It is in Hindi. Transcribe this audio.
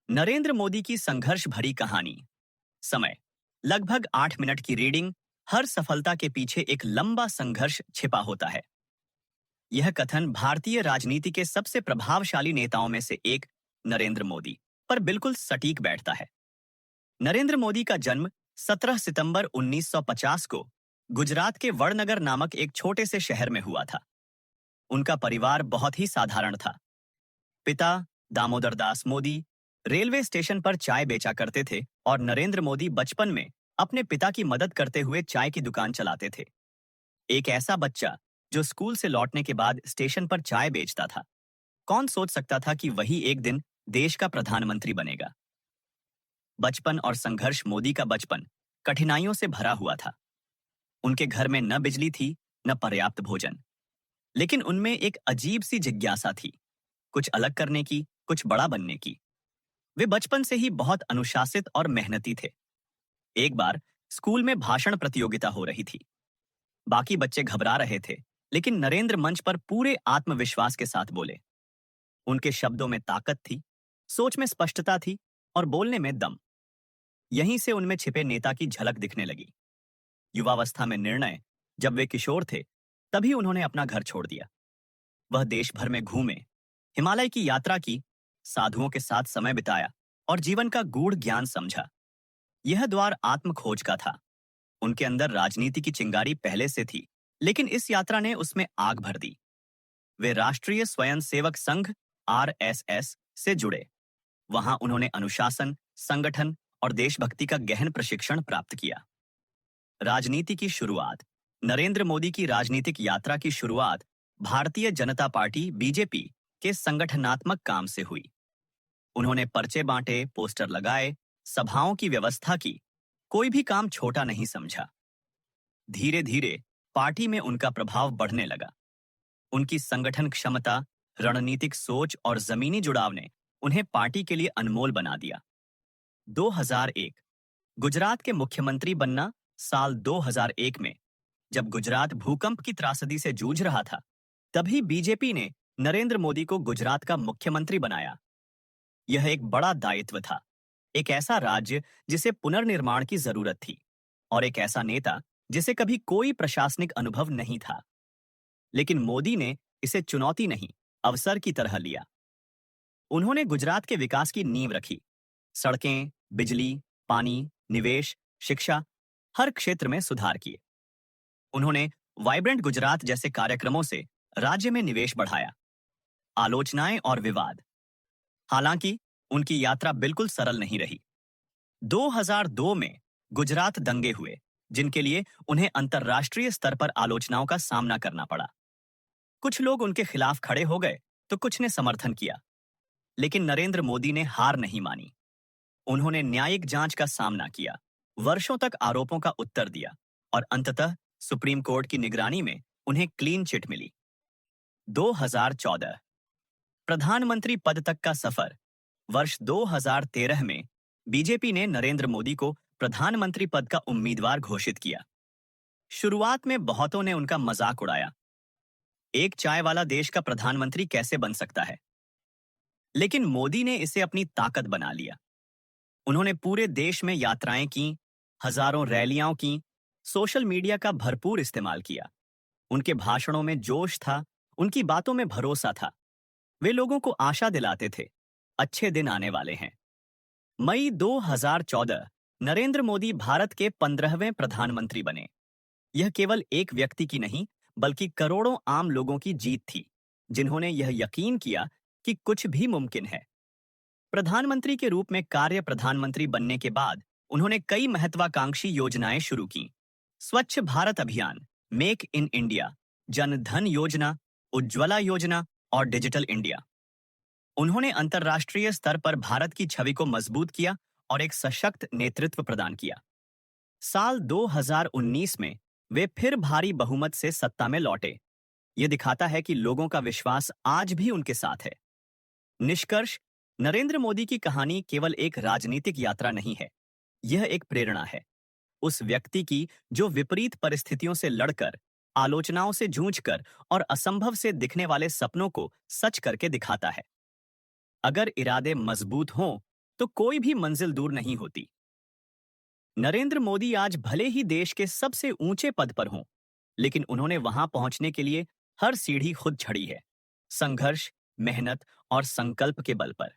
नरेंद्र मोदी की संघर्ष भरी कहानी। समय लगभग 8 मिनट की रीडिंग। हर सफलता के पीछे एक लंबा संघर्ष छिपा होता है। यह कथन भारतीय राजनीति के सबसे प्रभावशाली नेताओं में से एक नरेंद्र मोदी पर बिल्कुल सटीक बैठता है। नरेंद्र मोदी का जन्म 17 सितंबर 1950 को गुजरात के वडनगर नामक एक छोटे से शहर में हुआ था। उनका परिवार बहुत ही साधारण था। पिता दामोदर दास मोदी रेलवे स्टेशन पर चाय बेचा करते थे और नरेंद्र मोदी बचपन में अपने पिता की मदद करते हुए चाय की दुकान चलाते थे। एक ऐसा बच्चा जो स्कूल से लौटने के बाद स्टेशन पर चाय बेचता था, कौन सोच सकता था कि वही एक दिन देश का प्रधानमंत्री बनेगा। बचपन और संघर्ष। मोदी का बचपन कठिनाइयों से भरा हुआ था। उनके घर में न बिजली थी, न पर्याप्त भोजन, लेकिन उनमें एक अजीब सी जिज्ञासा थी, कुछ अलग करने की, कुछ बड़ा बनने की। वे बचपन से ही बहुत अनुशासित और मेहनती थे। एक बार स्कूल में भाषण प्रतियोगिता हो रही थी। बाकी बच्चे घबरा रहे थे, लेकिन नरेंद्र मंच पर पूरे आत्मविश्वास के साथ बोले। उनके शब्दों में ताकत थी, सोच में स्पष्टता थी और बोलने में दम। यहीं से उनमें छिपे नेता की झलक दिखने लगी। युवावस्था में निर्णय। जब वे किशोर थे, तभी उन्होंने अपना घर छोड़ दिया। वह देश भर में घूमे, हिमालय की यात्रा की, साधुओं के साथ समय बिताया और जीवन का गूढ़ ज्ञान समझा। यह द्वार आत्म खोज का था। उनके अंदर राजनीति की चिंगारी पहले से थी, लेकिन इस यात्रा ने उसमें आग भर दी। वे राष्ट्रीय स्वयंसेवक संघ आरएसएस से जुड़े। वहां उन्होंने अनुशासन, संगठन और देशभक्ति का गहन प्रशिक्षण प्राप्त किया। राजनीति की शुरुआत। नरेंद्र मोदी की राजनीतिक यात्रा की शुरुआत भारतीय जनता पार्टी बीजेपी के संगठनात्मक काम से हुई। उन्होंने पर्चे बांटे, पोस्टर लगाए, सभाओं की व्यवस्था की। कोई भी काम छोटा नहीं समझा। धीरे धीरे पार्टी में उनका प्रभाव बढ़ने लगा। उनकी संगठन क्षमता, रणनीतिक सोच और जमीनी जुड़ाव ने उन्हें पार्टी के लिए अनमोल बना दिया। 2001 गुजरात के मुख्यमंत्री बनना। साल 2001 में जब गुजरात भूकंप की त्रासदी से जूझ रहा था, तभी बीजेपी ने नरेंद्र मोदी को गुजरात का मुख्यमंत्री बनाया। यह एक बड़ा दायित्व था। एक ऐसा राज्य जिसे पुनर्निर्माण की जरूरत थी और एक ऐसा नेता जिसे कभी कोई प्रशासनिक अनुभव नहीं था। लेकिन मोदी ने इसे चुनौती नहीं, अवसर की तरह लिया। उन्होंने गुजरात के विकास की नींव रखी। सड़कें, बिजली, पानी, निवेश, शिक्षा, हर क्षेत्र में सुधार किए। उन्होंने वाइब्रेंट गुजरात जैसे कार्यक्रमों से राज्य में निवेश बढ़ाया। आलोचनाएं और विवाद। हालांकि उनकी यात्रा बिल्कुल सरल नहीं रही। 2002 में गुजरात दंगे हुए, जिनके लिए उन्हें अंतर्राष्ट्रीय स्तर पर आलोचनाओं का सामना करना पड़ा। कुछ लोग उनके खिलाफ खड़े हो गए तो कुछ ने समर्थन किया, लेकिन नरेंद्र मोदी ने हार नहीं मानी। उन्होंने न्यायिक जांच का सामना किया, वर्षों तक आरोपों का उत्तर दिया और अंततः सुप्रीम कोर्ट की निगरानी में उन्हें क्लीन चिट मिली। 2014 प्रधानमंत्री पद तक का सफर। वर्ष 2013 में बीजेपी ने नरेंद्र मोदी को प्रधानमंत्री पद का उम्मीदवार घोषित किया। शुरुआत में बहुतों ने उनका मजाक उड़ाया। एक चाय वाला देश का प्रधानमंत्री कैसे बन सकता है? लेकिन मोदी ने इसे अपनी ताकत बना लिया। उन्होंने पूरे देश में यात्राएं की, हजारों रैलियां की, सोशल मीडिया का भरपूर इस्तेमाल किया। उनके भाषणों में जोश था, उनकी बातों में भरोसा था। वे लोगों को आशा दिलाते थे, अच्छे दिन आने वाले हैं। मई 2014 नरेंद्र मोदी भारत के 15वें प्रधानमंत्री बने। यह केवल एक व्यक्ति की नहीं, बल्कि करोड़ों आम लोगों की जीत थी, जिन्होंने यह यकीन किया कि कुछ भी मुमकिन है। प्रधानमंत्री के रूप में कार्य प्रधानमंत्री बनने के बाद उन्होंने कई महत्वाकांक्षी योजनाएं शुरू की। स्वच्छ भारत अभियान, make in India, Jan Dhan योजना, उज्ज्वला योजना और डिजिटल इंडिया। उन्होंने अंतर्राष्ट्रीय स्तर पर भारत की छवि को मजबूत किया और एक सशक्त नेतृत्व प्रदान किया। साल 2019 में वे फिर भारी बहुमत से सत्ता में लौटे। यह दिखाता है कि लोगों का विश्वास आज भी उनके साथ है। निष्कर्ष, नरेंद्र मोदी की कहानी केवल एक राजनीतिक यात्रा नहीं है, यह एक प्रेरणा है। उस व्यक्ति की जो विपरीत परिस्थितियों से लड़कर, आलोचनाओं से जूझकर और असंभव से दिखने वाले सपनों को सच करके दिखाता है। अगर इरादे मजबूत हों तो कोई भी मंजिल दूर नहीं होती। नरेंद्र मोदी आज भले ही देश के सबसे ऊंचे पद पर हों, लेकिन उन्होंने वहां पहुंचने के लिए हर सीढ़ी खुद चढ़ी है, संघर्ष, मेहनत और संकल्प के बल पर।